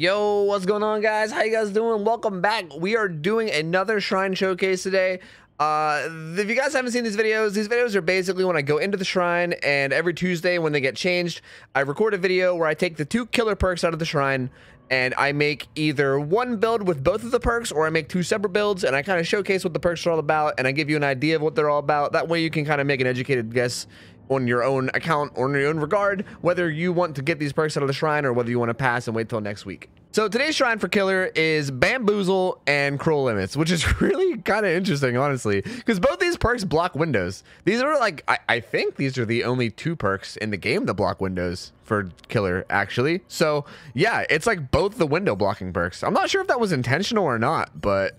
Yo, what's going on, guys? How you guys doing? Welcome back. We are doing another shrine showcase today. If you guys haven't seen these videos are basically when I go into the shrine, and every Tuesday when they get changed, I record a video where I take the 2 killer perks out of the shrine and I make either one build with both of the perks, or I make 2 separate builds and I kind of showcase what the perks are all about, and I give you an idea of what they're all about. That way you can kind of make an educated guess on your own account or in your own regard, whether you want to get these perks out of the shrine or whether you want to pass and wait till next week. So today's shrine for killer is Bamboozle and Cruel Limits, which is really kind of interesting, honestly, because both these perks block windows. These are like, I think these are the only 2 perks in the game that block windows for killer, actually. So yeah, it's like both the window blocking perks. I'm not sure if that was intentional or not, but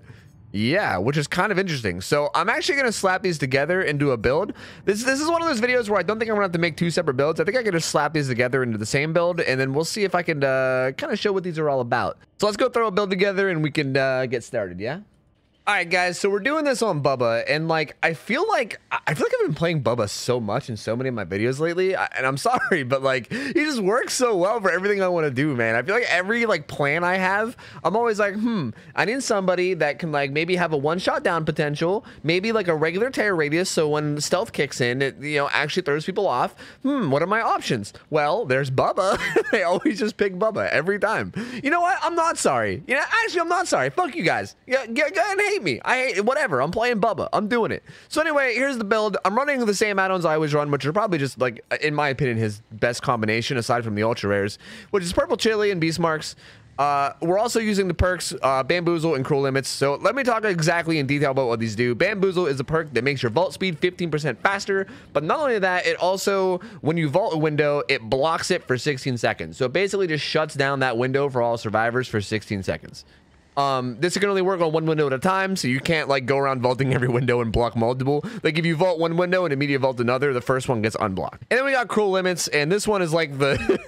yeah, which is kind of interesting. So I'm actually going to slap these together into a build. This is one of those videos where I don't think I'm going to have to make 2 separate builds. I think I can just slap these together into the same build, and then we'll see if I can kind of show what these are all about. So let's go throw a build together and we can get started, yeah? All right, guys, so we're doing this on Bubba, and like I feel like I've been playing Bubba so much in so many of my videos lately, and I'm sorry, but like he just works so well for everything I want to do, man. I feel like every like plan I have, I'm always like, I need somebody that can like maybe have a 1-shot down potential, maybe like a regular tear radius, so when stealth kicks in, it actually throws people off. What are my options? Well, there's Bubba. They always just pick Bubba every time. You know what? I'm not sorry. Actually, I'm not sorry. Fuck you guys. Yeah, go ahead and hate me. I hate it. Whatever. I'm playing Bubba. I'm doing it. So anyway, here's the build. I'm running the same add-ons I always run, which are probably just like, in my opinion, his best combination aside from the ultra rares, which is Purple Chili and Beast Marks. We're also using the perks Bamboozle and Cruel Limits. So let me talk exactly in detail about what these do. Bamboozle is a perk that makes your vault speed 15% faster, but not only that, it also, when you vault a window, it blocks it for 16 seconds. So it basically just shuts down that window for all survivors for 16 seconds. This can only work on 1 window at a time, so you can't like go around vaulting every window and block multiple. Like if you vault 1 window and immediately vault another, the first one gets unblocked. And then we got Cruel Limits, and this one is like the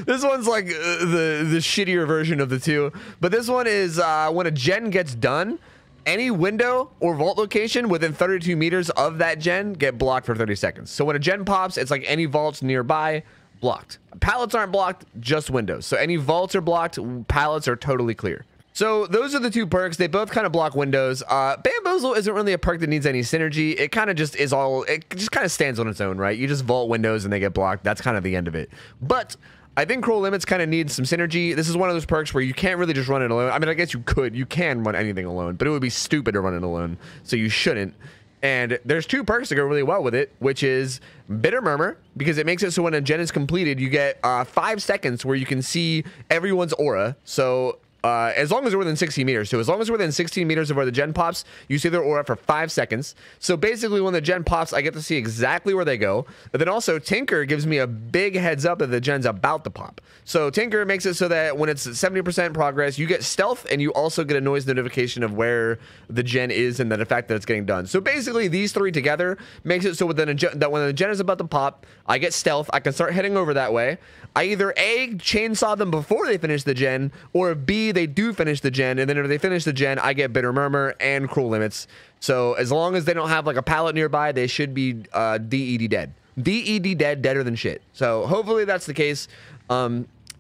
this one's like the shittier version of the 2. But this one is when a gen gets done, any window or vault location within 32 meters of that gen get blocked for 30 seconds. So when a gen pops, it's like any vaults nearby blocked. Pallets aren't blocked, just windows. So any vaults are blocked, pallets are totally clear. So those are the 2 perks. They both kind of block windows. Bamboozle isn't really a perk that needs any synergy. It kind of just is it just kind of stands on its own, right? You just vault windows and they get blocked. That's kind of the end of it. But I think Cruel Limits kind of needs some synergy. This is one of those perks where you can't really just run it alone. I mean, I guess you can run anything alone, but it would be stupid to run it alone. So you shouldn't. And there's 2 perks that go really well with it, which is Bitter Murmur, because it makes it so when a gen is completed, you get 5 seconds where you can see everyone's aura. So as long as they're within 16 meters. So as long as we're within 16 meters of where the gen pops, you see their aura for 5 seconds. So basically when the gen pops, I get to see exactly where they go. But then also Tinker gives me a big heads up that the gen's about to pop. So Tinker makes it so that when it's 70% progress, you get stealth, and you also get a noise notification of where the gen is and the fact that it's getting done. So basically these 3 together makes it so that when the gen is about to pop, I get stealth. I can start heading over that way. I either A, chainsaw them before they finish the gen, or B, they do finish the gen, and then if they finish the gen, I get Bitter Murmur and Cruel Limits. So as long as they don't have like a pallet nearby, they should be DED dead. DED dead, deader than shit. So hopefully that's the case.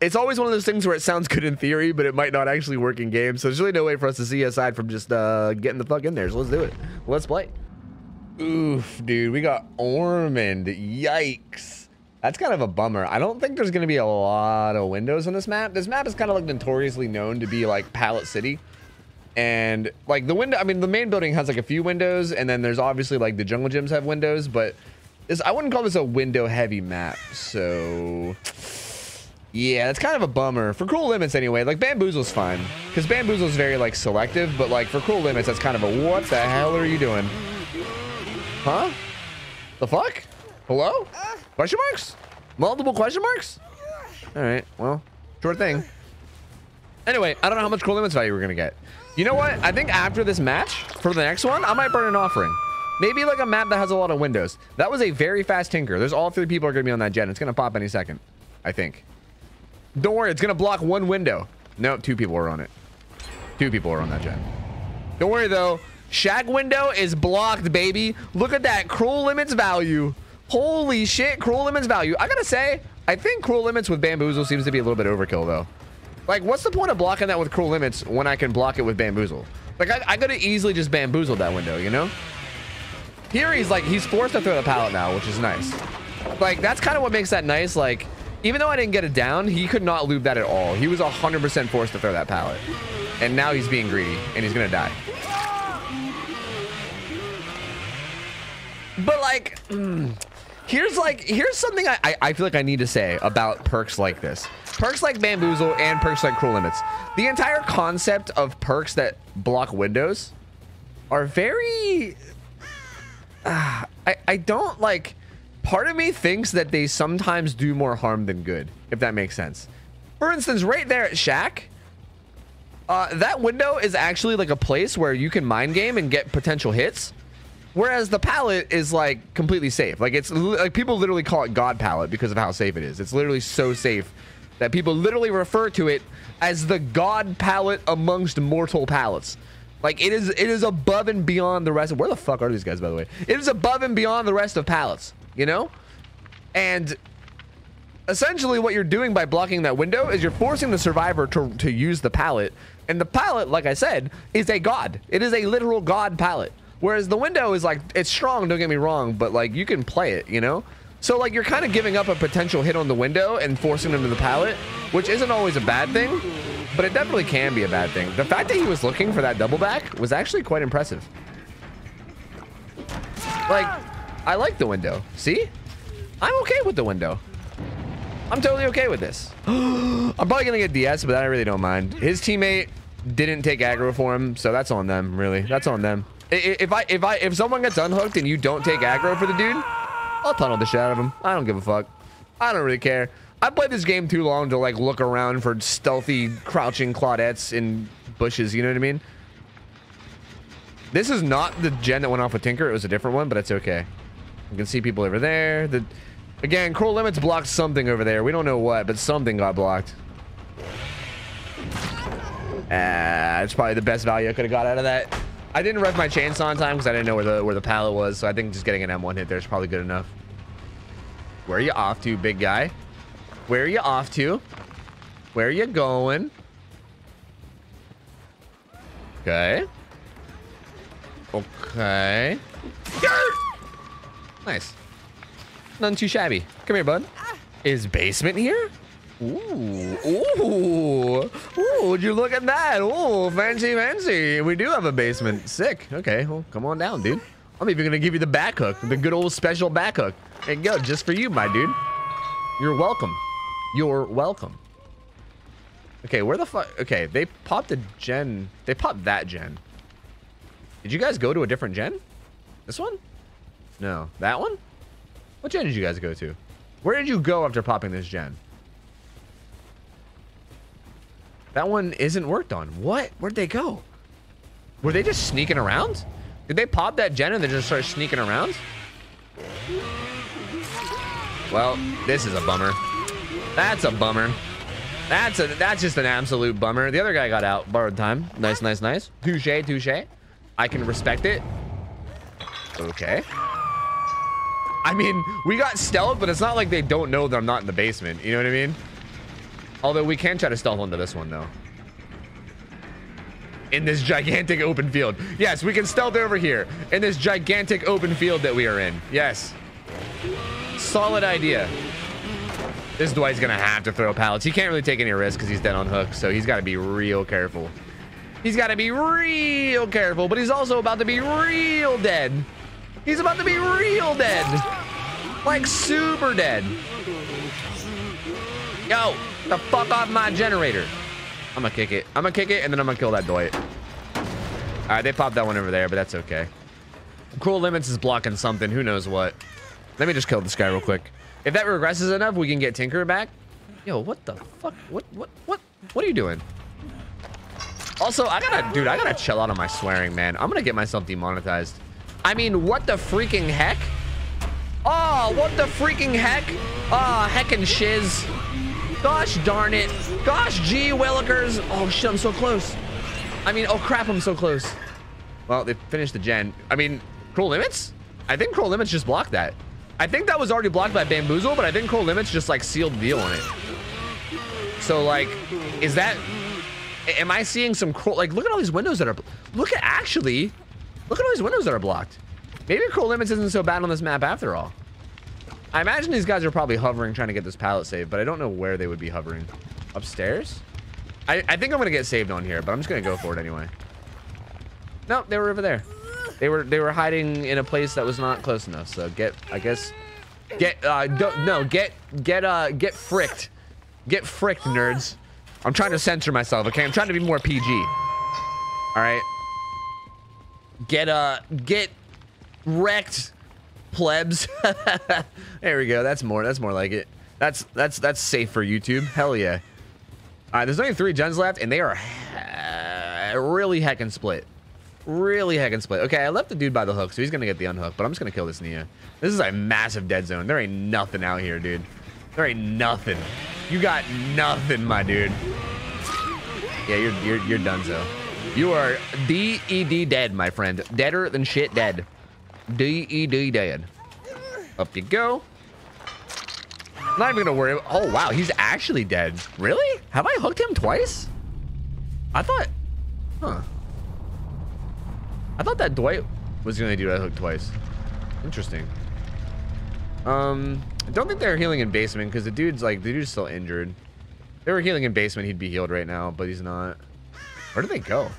It's always one of those things where it sounds good in theory, but it might not actually work in game. So there's really no way for us to see aside from just getting the fuck in there. So let's do it. Let's play. Oof, dude, we got Ormond. Yikes. That's kind of a bummer. I don't think there's going to be a lot of windows on this map. This map is kind of like notoriously known to be like Pallet City. And like the window, I mean, the main building has like a few windows, and then there's obviously like the jungle gyms have windows, but I wouldn't call this a window heavy map. So yeah, that's kind of a bummer. For Cruel Limits anyway, like Bamboozle's fine, because Bamboozle's very like selective, but like for Cruel Limits, that's kind of a what the hell are you doing? Huh? The fuck? Hello? Question marks? Multiple question marks? All right, well, sure thing. Anyway, I don't know how much Cruel Limits value we're gonna get. You know what? I think after this match, for the next one, I might burn an offering. Maybe like a map that has a lot of windows. That was a very fast Tinker. There's all 3 people are gonna be on that gen. It's gonna pop any second, I think. Don't worry, it's gonna block 1 window. No, 2 people are on it. 2 people are on that gen. Don't worry though. Shag window is blocked, baby. Look at that Cruel Limits value. Holy shit, Cruel Limits value. I gotta say, I think Cruel Limits with Bamboozle seems to be a little bit overkill though. Like, what's the point of blocking that with Cruel Limits when I can block it with Bamboozle? Like, I could have easily just bamboozled that window, you know? Here, he's forced to throw the pallet now, which is nice. Like, that's kind of what makes that nice. Like, even though I didn't get it down, he could not loop that at all. He was 100% forced to throw that pallet. And now he's being greedy, and he's gonna die. But, like, here's something I feel like I need to say about perks like this. Perks like Bamboozle and perks like Cruel Limits. The entire concept of perks that block windows are very... I don't like... Part of me thinks that they sometimes do more harm than good, if that makes sense. For instance, right there at Shack, that window is actually like a place where you can mind game and get potential hits. Whereas the pallet is like completely safe. Like it's like people literally call it God pallet because of how safe it is. It's literally so safe that people literally refer to it as the God pallet amongst mortal pallets. Like it is above and beyond the rest of, where the fuck are these guys, by the way? It is above and beyond the rest of pallets, you know? And essentially what you're doing by blocking that window is you're forcing the survivor to use the pallet. And the pallet, like I said, is a god. It is a literal god pallet. Whereas the window is like, it's strong, don't get me wrong, but like you can play it, you know? So like you're kind of giving up a potential hit on the window and forcing them to the pallet, which isn't always a bad thing, but it definitely can be a bad thing. The fact that he was looking for that double back was actually quite impressive. Like, I like the window. See? I'm okay with the window. I'm totally okay with this. I'm probably gonna get DS, but I really don't mind. His teammate didn't take aggro for him, so that's on them, really. That's on them. If someone gets unhooked and you don't take aggro for the dude, I'll tunnel the shit out of him. I don't give a fuck. I don't really care. I played this game too long to like look around for stealthy crouching Claudettes in bushes, you know what I mean? This is not the gen that went off with Tinker. It was a different one, but it's okay. You can see people over there. Again, Cruel Limits blocked something over there. We don't know what, but something got blocked. It's probably the best value I could have got out of that. I didn't rev my chainsaw in time because I didn't know where the pallet was, so I think just getting an M1 hit there is probably good enough. Where are you off to, big guy? Where are you off to? Where are you going? Okay. Okay. Nice. None too shabby. Come here, bud. Is basement here? Ooh. Ooh. Ooh, would you look at that? Ooh, fancy, fancy. We do have a basement. Sick. Okay, well, come on down, dude. I'm even gonna give you the back hook. The good old special back hook. There you go, just for you, my dude. You're welcome. You're welcome. Okay, where the fuck? Okay, they popped a gen. They popped that gen. Did you guys go to a different gen? This one? No. That one? What gen did you guys go to? Where did you go after popping this gen? That one isn't worked on. What? Where'd they go? Were they just sneaking around? Did they pop that gen and they just start sneaking around? Well, this is a bummer. That's a bummer. That's just an absolute bummer. The other guy got out. Borrowed time. Nice, nice, nice. Touche, touche. I can respect it. Okay. I mean, we got stealth, but it's not like they don't know that I'm not in the basement. You know what I mean? Although we can try to stealth onto this one, though. In this gigantic open field. Yes, we can stealth over here. In this gigantic open field that we are in. Yes. Solid idea. This is why he's going to have to throw pallets. He can't really take any risk because he's dead on hook. So he's got to be real careful. He's got to be real careful. But he's also about to be real dead. He's about to be real dead. Like super dead. Yo, the fuck off my generator. I'm gonna kick it. I'm gonna kick it and then I'm gonna kill that Dwight. All right, they popped that one over there, but that's okay. Cruel Limits is blocking something. Who knows what? Let me just kill this guy real quick. If that regresses enough, we can get Tinker back. Yo, what the fuck? What are you doing? Also, I gotta chill out on my swearing, man. I'm gonna get myself demonetized. I mean, what the freaking heck? Oh, what the freaking heck? Oh, heckin' shiz. Gosh darn it. Gosh gee willikers. Oh shit, I'm so close. I mean, oh crap, I'm so close. Well, they finished the gen. I mean, Cruel Limits? I think Cruel Limits just blocked that. I think that was already blocked by Bamboozle, but I think Cruel Limits just like sealed the deal on it. So like, is that, am I seeing some cruel, like, look at all these windows that are, look at all these windows that are blocked. Maybe Cruel Limits isn't so bad on this map after all. I imagine these guys are probably hovering trying to get this pallet saved, but I don't know where they would be hovering. Upstairs? I think I'm gonna get saved on here, but I'm just gonna go for it anyway. Nope, they were over there. They were hiding in a place that was not close enough. So get fricked. Get fricked, nerds. I'm trying to censor myself, okay? I'm trying to be more PG. All right. Get wrecked, plebs. There we go. That's more like it. That's safe for YouTube. Hell yeah. All right, there's only 3 gens left, and they are really heckin' split. Really heckin' split. Okay, I left the dude by the hook, so he's gonna get the unhook, but I'm just gonna kill this Nia. This is a massive dead zone. There ain't nothing out here, dude. There ain't nothing. You got nothing, my dude. Yeah, you're donezo. You are DED dead, my friend. Deader than shit dead. DED dead. Up you go. Not even gonna worry. Oh wow, he's actually dead. Really? Have I hooked him twice? I thought, huh? I thought that Dwight was the only dude I hooked twice. Interesting. I don't think they're healing in basement because the dude's still injured. If they were healing in basement, he'd be healed right now, but he's not. Where did they go?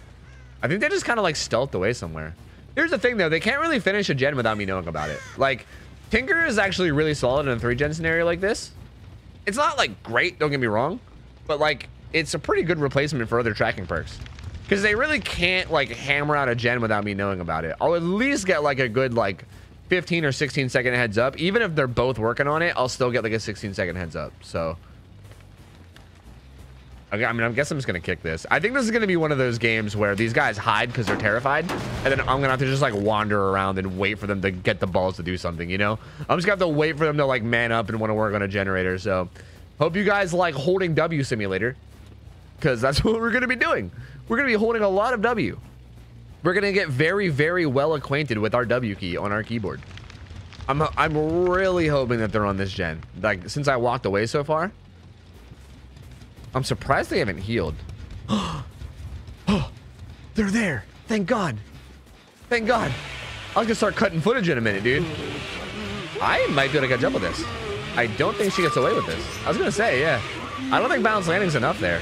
I think they just kind of like stealthed away somewhere. Here's the thing though, they can't really finish a gen without me knowing about it. Like, Tinker is actually really solid in a 3-gen scenario like this. It's not like great, don't get me wrong, but like it's a pretty good replacement for other tracking perks. Because they really can't like hammer out a gen without me knowing about it. I'll at least get like a good like 15 or 16 second heads up. Even if they're both working on it, I'll still get like a 16-second heads up. So, okay, I mean, I guess I'm just going to kick this. I think this is going to be one of those games where these guys hide because they're terrified. And then I'm going to have to just like wander around and wait for them to get the balls to do something, you know? I'm just going to have to wait for them to like man up and want to work on a generator. So, hope you guys like holding W Simulator. Because that's what we're going to be doing. We're going to be holding a lot of W. We're going to get very, very well acquainted with our W key on our keyboard. I'm really hoping that they're on this gen. Like, since I walked away so far. I'm surprised they haven't healed. Oh, they're there. Thank God. Thank God. I was going to start cutting footage in a minute, dude. I might be able to catch up with this. I don't think she gets away with this. I was going to say, yeah. I don't think balance landing's enough there.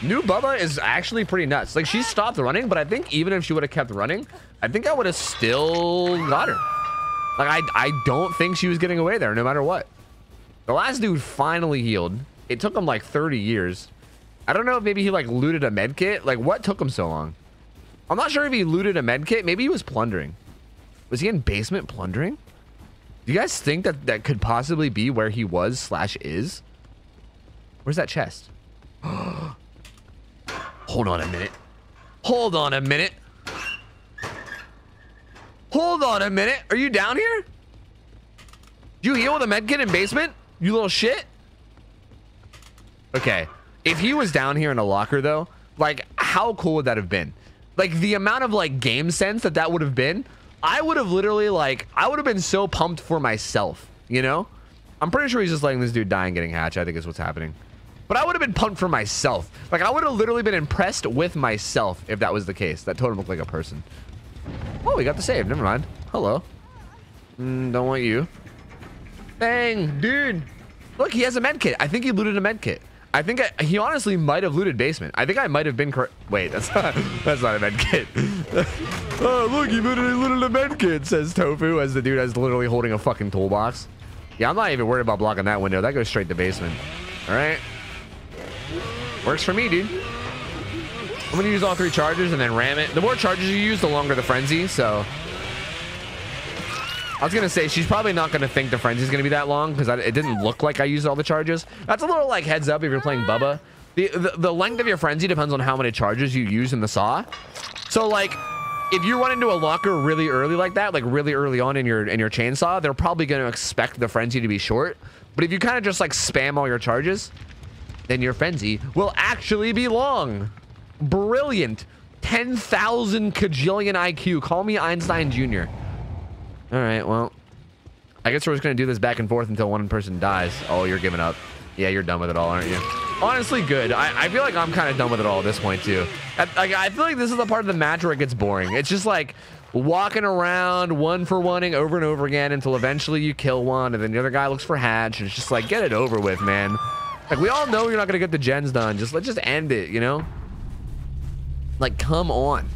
New Bubba is actually pretty nuts. Like, she stopped running, but I think even if she would have kept running, I think I would have still got her. Like, I don't think she was getting away there no matter what. The last dude finally healed. It took him like 30 years. I don't know if maybe he like looted a med kit. Like, what took him so long? I'm not sure if he looted a med kit. Maybe he was plundering. Was he in basement plundering? Do you guys think that that could possibly be where he was / is? Where's that chest? Hold on a minute. Hold on a minute. Hold on a minute. Are you down here? Did you heal with a medkit in basement? You little shit. Okay. If he was down here in a locker though, like how cool would that have been? Like the amount of like game sense that would have been. I would have literally like, I would have been so pumped for myself, you know? I'm pretty sure he's just letting this dude die and getting hatched. I think is what's happening. But I would have been pumped for myself. Like, I would have literally been impressed with myself if that was the case. That totem looked like a person. Oh, we got the save. Never mind. Hello. Don't want you. Bang, dude. Look, he has a med kit. I think he looted a med kit. I think he honestly might have looted basement. I think I might have been correct. Wait, that's not a med kit. Oh, look, he looted a med kit, says Tofu, as the dude is literally holding a fucking toolbox. Yeah, I'm not even worried about blocking that window. That goes straight to basement. All right. Works for me, dude. I'm gonna use all 3 charges and then ram it. The more charges you use, the longer the frenzy. So I was gonna say she's probably not gonna think the frenzy is gonna be that long because it didn't look like I used all the charges. That's a little like heads up if you're playing Bubba. The length of your frenzy depends on how many charges you use in the saw. So like if you run into a locker really early like that, like really early on in your chainsaw, they're probably gonna expect the frenzy to be short. But if you kind of just like spam all your charges, then your frenzy will actually be long. Brilliant. 10,000 kajillion IQ. Call me Einstein Jr. All right, well, I guess we're just going to do this back and forth until one person dies. Oh, you're giving up. Yeah, you're done with it all, aren't you? Honestly, good. I feel like I'm kind of done with it all at this point, too. I feel like this is the part of the match where it gets boring. It's just like walking around one for oneing over and over again until eventually you kill one, and then the other guy looks for hatch, and it's just like, get it over with, man. Like, we all know you're not going to get the gens done. Let's just end it, you know? Like, come on.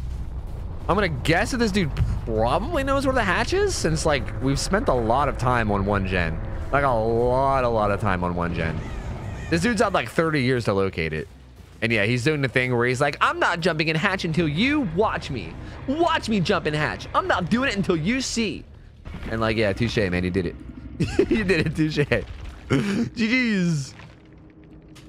I'm going to guess that this dude probably knows where the hatch is, since, like, we've spent a lot of time on one gen. Like, a lot of time on one gen. This dude's had like 30 years to locate it. And yeah, he's doing the thing where he's like, I'm not jumping in hatch until you watch me. Watch me jump in hatch. I'm not doing it until you see. And like, yeah, touche, man. You did it. You did it, touche. GG's.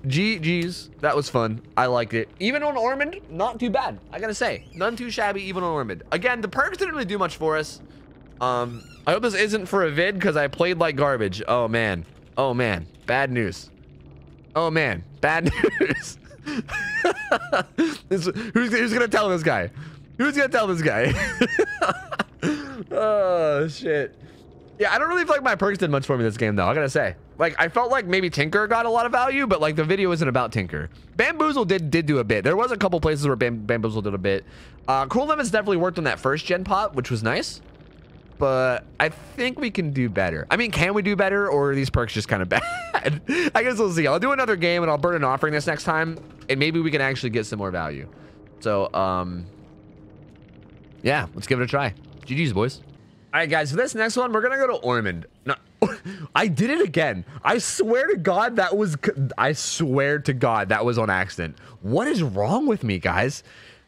GG's. That was fun. I liked it. Even on Ormond, not too bad. I gotta say, none too shabby, even on Ormond. Again, the perks didn't really do much for us. I hope this isn't for a vid because I played like garbage. Oh, man. Oh, man. Bad news. Oh, man. Bad news. Who's going to tell this guy? Who's going to tell this guy? Oh, shit. Yeah, I don't really feel like my perks did much for me this game, though. I got to say. Like, I felt like maybe Tinker got a lot of value, but, like, the video isn't about Tinker. Bamboozle did do a bit. There was a couple places where Bamboozle did a bit. Cruel Limits definitely worked on that first gen pot, which was nice. But I think we can do better. I mean, can we do better, or are these perks just kind of bad? I guess we'll see. I'll do another game, and I'll burn an offering this next time, and maybe we can actually get some more value. So, yeah, let's give it a try. GG's, boys. All right, guys, for this next one, we're going to go to Ormond. No, I did it again. I swear to God, that was on accident. What is wrong with me, guys?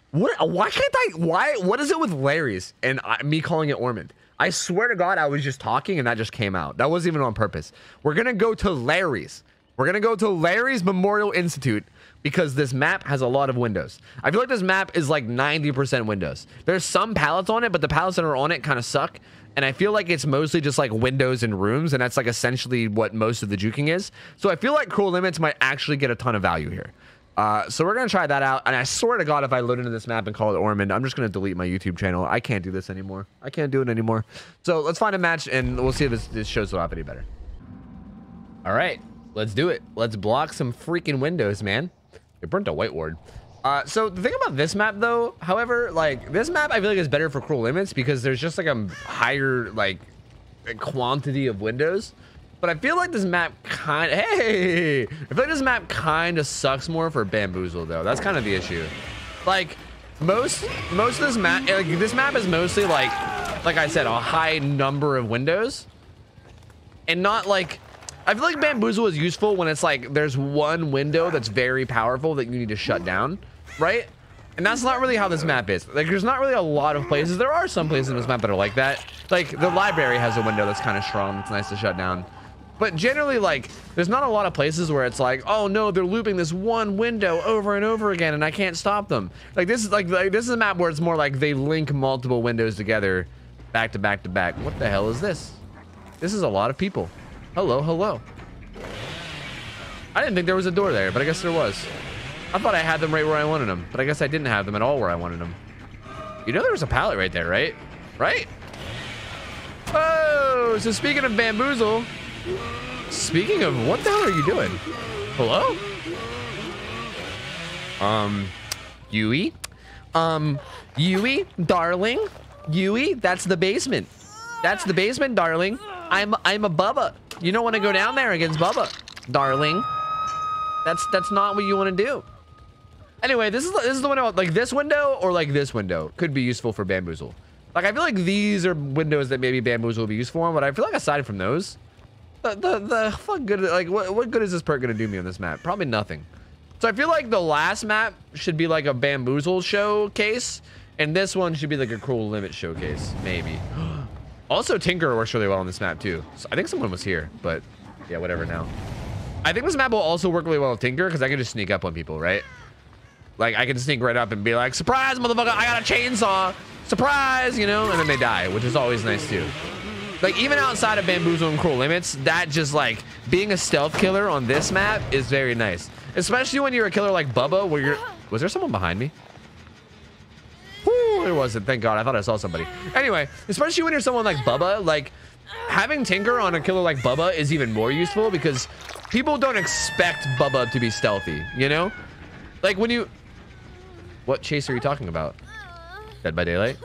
Why can't I? What is it with Larry's and me calling it Ormond? I swear to God, I was just talking and that just came out. That wasn't even on purpose. We're going to go to Larry's. We're going to go to Larry's Memorial Institute because this map has a lot of windows. I feel like this map is like 90% windows. There's some pallets on it, but the pallets that are on it kind of suck. And I feel like it's mostly just like windows and rooms. And that's like essentially what most of the juking is. So I feel like Cruel Limits might actually get a ton of value here. So we're going to try that out. And I swear to God, if I load into this map and call it Ormond, I'm just going to delete my YouTube channel. I can't do this anymore. I can't do it anymore. So let's find a match and we'll see if this shows up any better. All right, let's do it. Let's block some freaking windows, man. It burnt a white ward. So the thing about this map though, however, like this map, I feel like is better for Cruel Limits because there's just like a higher like quantity of windows. But I feel like this map kind of, I feel like this map kind of sucks more for Bamboozle though. That's kind of the issue. Like most of this map, like this map is mostly like I said, a high number of windows and not like, I feel like Bamboozle is useful when it's like, there's one window that's very powerful that you need to shut down, right? And that's not really how this map is. Like there's not really a lot of places. There are some places in this map that are like that. Like the library has a window that's kind of strong. That's nice to shut down. But generally, like, there's not a lot of places where it's like, oh no, they're looping this one window over and over again, and I can't stop them. Like this is this is a map where it's more like they link multiple windows together, back to back to back. What the hell is this? This is a lot of people. Hello, hello. I didn't think there was a door there, but I guess there was. I thought I had them right where I wanted them, but I guess I didn't have them at all where I wanted them. You know there was a pallet right there, right? Right? Oh, so speaking of Bamboozle. Speaking of, what the hell are you doing? Hello? Yui? Yui, darling? Yui, that's the basement. That's the basement, darling. I'm a Bubba. You don't want to go down there against Bubba, darling. That's not what you want to do. Anyway, this is the window, like this window or like this window could be useful for Bamboozle. Like I feel like these are windows that maybe Bamboozle will be useful on, but I feel like aside from those, the fuck good, like what good is this perk gonna do me on this map? Probably nothing. So I feel like the last map should be like a Bamboozle showcase, and this one should be like a Cruel Limits showcase, maybe. Also, Tinker works really well on this map too. So I think someone was here, but yeah, whatever now. I think this map will also work really well with Tinker because I can just sneak up on people, right? Like I can sneak right up and be like, surprise, motherfucker, I got a chainsaw, surprise, you know, and then they die, which is always nice too. Like, even outside of Bamboozle and Cruel Limits, that just, like, being a stealth killer on this map is very nice. Especially when you're a killer like Bubba, where you're... Was there someone behind me? Whew, there wasn't. Thank God. I thought I saw somebody. Anyway, especially when you're someone like Bubba, like, having Tinker on a killer like Bubba is even more useful because people don't expect Bubba to be stealthy, you know? Like when you... What chase are you talking about? Dead by Daylight?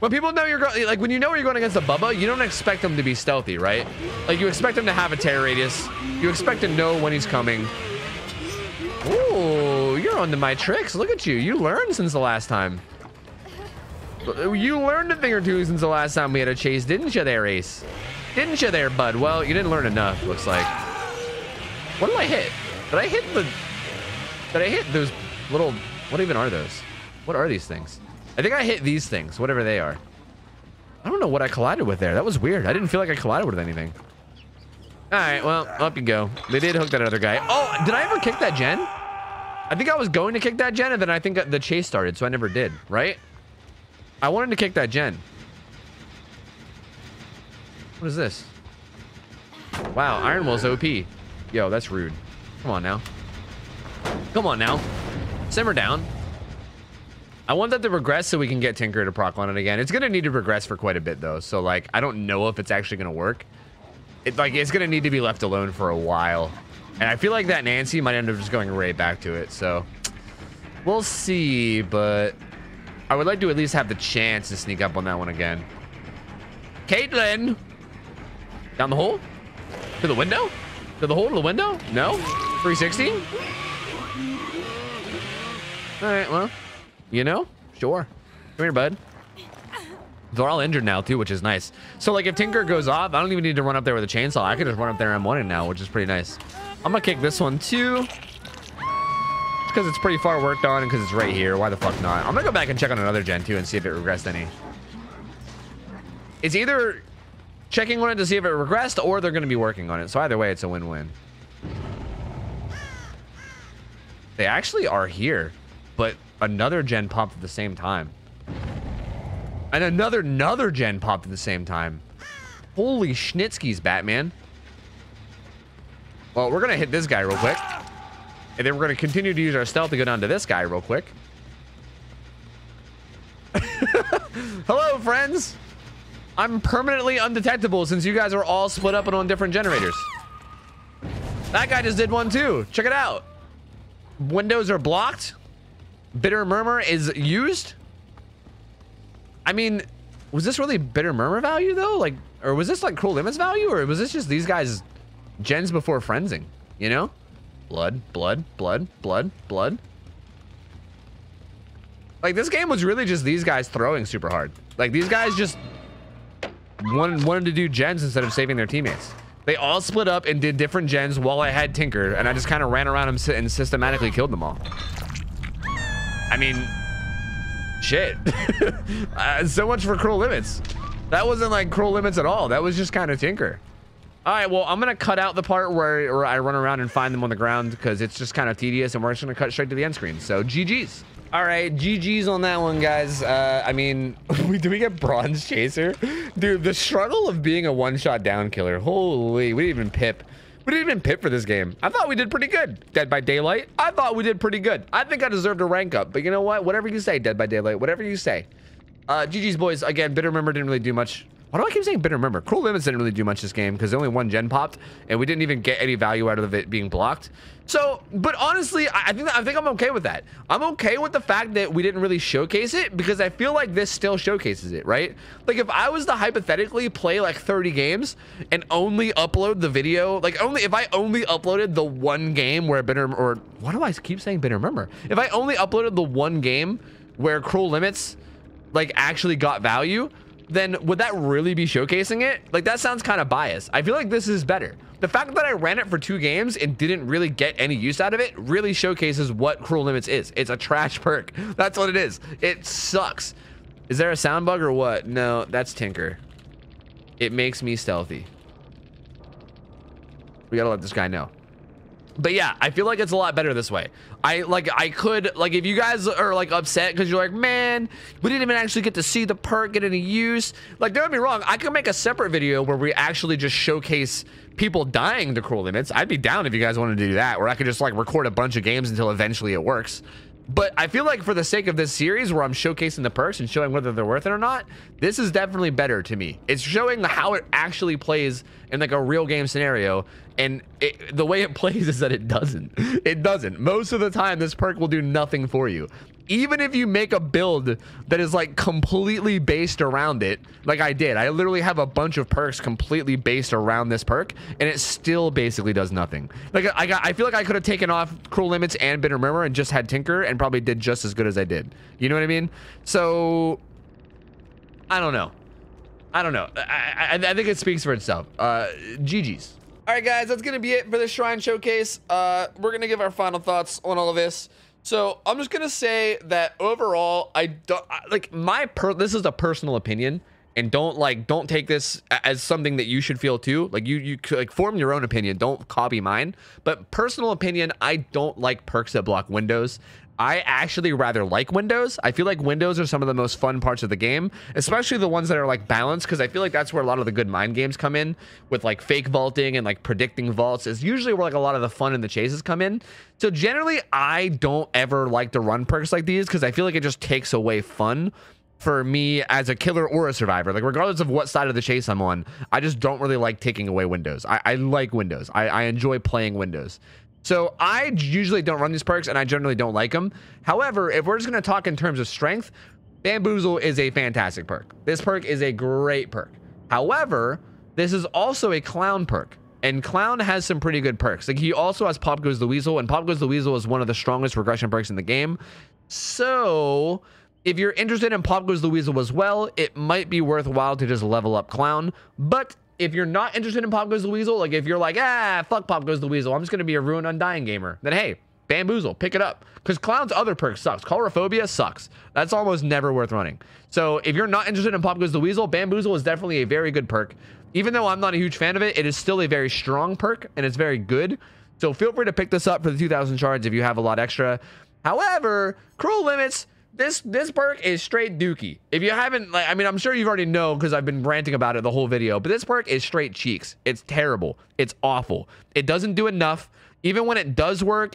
When people know you're going... Like when you know you're going against a Bubba, you don't expect them to be stealthy, right? Like you expect them to have a terror radius. You expect to know when he's coming. Ooh, you're onto my tricks. Look at you. You learned since the last time. You learned a thing or two since the last time we had a chase, didn't you there, Ace? Didn't you there, bud? Well, you didn't learn enough, looks like. What did I hit? Did I hit the... Did I hit those little... What even are those? What are these things? I think I hit these things, whatever they are. I don't know what I collided with there. That was weird. I didn't feel like I collided with anything. All right, well, up you go. They did hook that other guy. Oh, did I ever kick that gen? I think I was going to kick that gen, and then I think the chase started, so I never did, right? I wanted to kick that gen. What is this? Wow, Iron Will's OP. Yo, that's rude. Come on now. Come on now. Simmer down. I want that to regress so we can get Tinker to proc on it again. It's going to need to regress for quite a bit, though. So, like, I don't know if it's actually going to work. It's going to need to be left alone for a while. And I feel like that Nancy might end up just going right back to it. So, we'll see, but... I would like to at least have the chance to sneak up on that one again. Caitlin! Down the hole? To the window? To the hole to the window? No? 360? Alright, well. You know? Sure. Come here, bud. They're all injured now, too, which is nice. So, like, if Tinker goes off, I don't even need to run up there with a chainsaw. I can just run up there and M1 it now, which is pretty nice. I'm gonna kick this one, too. Because it's pretty far worked on and because it's right here. Why the fuck not? I'm gonna go back and check on another gen too and see if it regressed any. It's either checking on it to see if it regressed or they're gonna be working on it. So either way, it's a win-win. They actually are here, but another gen popped at the same time. And another gen popped at the same time. Holy schnitzkies, Batman. Well, we're gonna hit this guy real quick. And then we're going to continue to use our stealth to go down to this guy real quick. Hello, friends. I'm permanently undetectable since you guys are all split up and on different generators. That guy just did one too. Check it out. Windows are blocked. Bitter Murmur is used. I mean, was this really Bitter Murmur value though? Like, or was this like Cruel Limits value? Or was this just these guys gens before frenzing, you know? Blood, blood, blood, blood, blood. Like, this game was really just these guys throwing super hard. Like, these guys just wanted to do gens instead of saving their teammates. They all split up and did different gens while I had Tinker, and I just kind of ran around them and systematically killed them all. I mean, shit. So much for Cruel Limits. That wasn't like Cruel Limits at all. That was just kind of Tinker. All right, well, I'm going to cut out the part where I run around and find them on the ground because it's just kind of tedious, and we're just going to cut straight to the end screen. So, GG's. All right, GG's on that one, guys. I mean, do we get Bronze Chaser? Dude, the struggle of being a one-shot down killer. Holy, we didn't even pip. We didn't even pip for this game. I thought we did pretty good. Dead by Daylight, I thought we did pretty good. I think I deserved a rank up, but you know what? Whatever you say, Dead by Daylight, whatever you say. GG's, boys. Again, Bitter Member didn't really do much. Why do I keep saying Bitter Member? Cruel Limits didn't really do much this game because only one gen popped and we didn't even get any value out of it being blocked. So, but honestly, I think I'm okay with that. I'm okay with the fact that we didn't really showcase it because I feel like this still showcases it, right? Like if I was to hypothetically play like 30 games and only upload the video, like if I only uploaded the one game where why do I keep saying Bitter Member? If I only uploaded the one game where Cruel Limits like actually got value, then would that really be showcasing it? Like, that sounds kind of biased. I feel like this is better. The fact that I ran it for 2 games and didn't really get any use out of it really showcases what Cruel Limits is. It's a trash perk. That's what it is. It sucks. Is there a sound bug or what? No, that's Tinker. It makes me stealthy. We gotta let this guy know. But yeah, I feel like it's a lot better this way. I could, if you guys are like upset because you're like, man, we didn't even actually get to see the perk get any use. Like, don't get me wrong, I could make a separate video where we actually just showcase people dying to Cruel Limits. I'd be down if you guys wanted to do that, where I could just like record a bunch of games until eventually it works. But I feel like for the sake of this series where I'm showcasing the perks and showing whether they're worth it or not, this is definitely better to me. It's showing how it actually plays in like a real game scenario And the way it plays is that it doesn't. It doesn't. Most of the time, this perk will do nothing for you. Even if you make a build that is like completely based around it, like I did. I literally have a bunch of perks completely based around this perk, and it still basically does nothing. Like I feel like I could have taken off Cruel Limits and Bitter Murmur and just had Tinker and probably did just as good as I did. You know what I mean? So I don't know. I think it speaks for itself. GG's. All right, guys, that's gonna be it for the Shrine Showcase. We're gonna give our final thoughts on all of this. So I'm just gonna say that overall, this is a personal opinion, and don't take this as something that you should feel too. Like you could like form your own opinion. Don't copy mine. But personal opinion, I don't like perks that block windows. I actually rather like windows. I feel like windows are some of the most fun parts of the game, especially the ones that are like balanced, because I feel like that's where a lot of the good mind games come in, with like fake vaulting and like predicting vaults is usually where like a lot of the fun and the chases come in. So generally, I don't ever like to run perks like these because I feel like it just takes away fun for me as a killer or a survivor. Like regardless of what side of the chase I'm on, I just don't really like taking away windows. I like windows. I enjoy playing windows. So I usually don't run these perks, and I generally don't like them. However, if we're just going to talk in terms of strength, Bamboozle is a fantastic perk. This perk is a great perk. However, this is also a clown perk, and clown has some pretty good perks. Like he also has Pop Goes the Weasel, and Pop Goes the Weasel is one of the strongest regression perks in the game. So if you're interested in Pop Goes the Weasel as well, it might be worthwhile to just level up clown. But if you're not interested in Pop Goes the Weasel, like if you're like, fuck Pop Goes the Weasel, I'm just going to be a ruined undying gamer, then hey, Bamboozle, pick it up. Because clown's other perk sucks. Chlorophobia sucks. That's almost never worth running. So if you're not interested in Pop Goes the Weasel, Bamboozle is definitely a very good perk. Even though I'm not a huge fan of it, it is still a very strong perk, and it's very good. So feel free to pick this up for the 2,000 shards if you have a lot extra. However, Cruel Limits, this perk is straight dookie. If you haven't, like, I mean, I'm sure you've already know because I've been ranting about it the whole video, but this perk is straight cheeks. It's terrible. It's awful. It doesn't do enough. Even when it does work,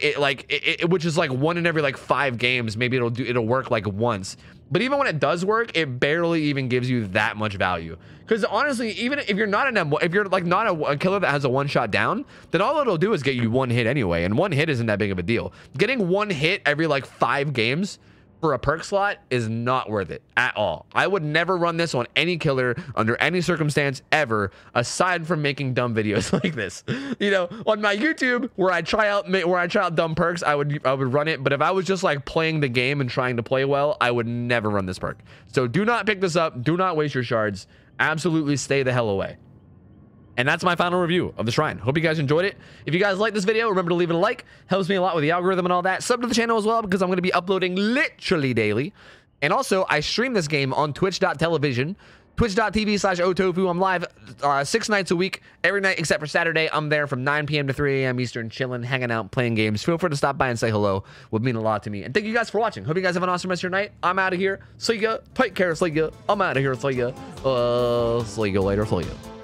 which is like 1 in every like 5 games, maybe it'll work like once. But even when it does work, it barely even gives you that much value. Because honestly, even if you're not if you're like not a killer that has a one-shot down, then all it'll do is get you 1 hit anyway, and 1 hit isn't that big of a deal. Getting 1 hit every like 5 games for a perk slot is not worth it at all. I would never run this on any killer under any circumstance ever, aside from making dumb videos like this. You know, on my YouTube where I try out dumb perks, I would run it. But if I was just like playing the game and trying to play well, I would never run this perk. So do not pick this up. Do not waste your shards. Absolutely stay the hell away. And that's my final review of the Shrine. Hope you guys enjoyed it. If you guys like this video, remember to leave it a like. Helps me a lot with the algorithm and all that. Sub to the channel as well, because I'm going to be uploading literally daily. And also, I stream this game on twitch.tv, twitch.tv/OhTofu. I'm live 6 nights a week, every night except for Saturday. I'm there from 9 p.m. to 3 a.m. Eastern, chilling, hanging out, playing games. Feel free to stop by and say hello. Would mean a lot to me. And thank you guys for watching. Hope you guys have an awesome rest of your night. I'm out of here. See ya. Take care. See ya. I'm out of here. See ya. See you later. See ya.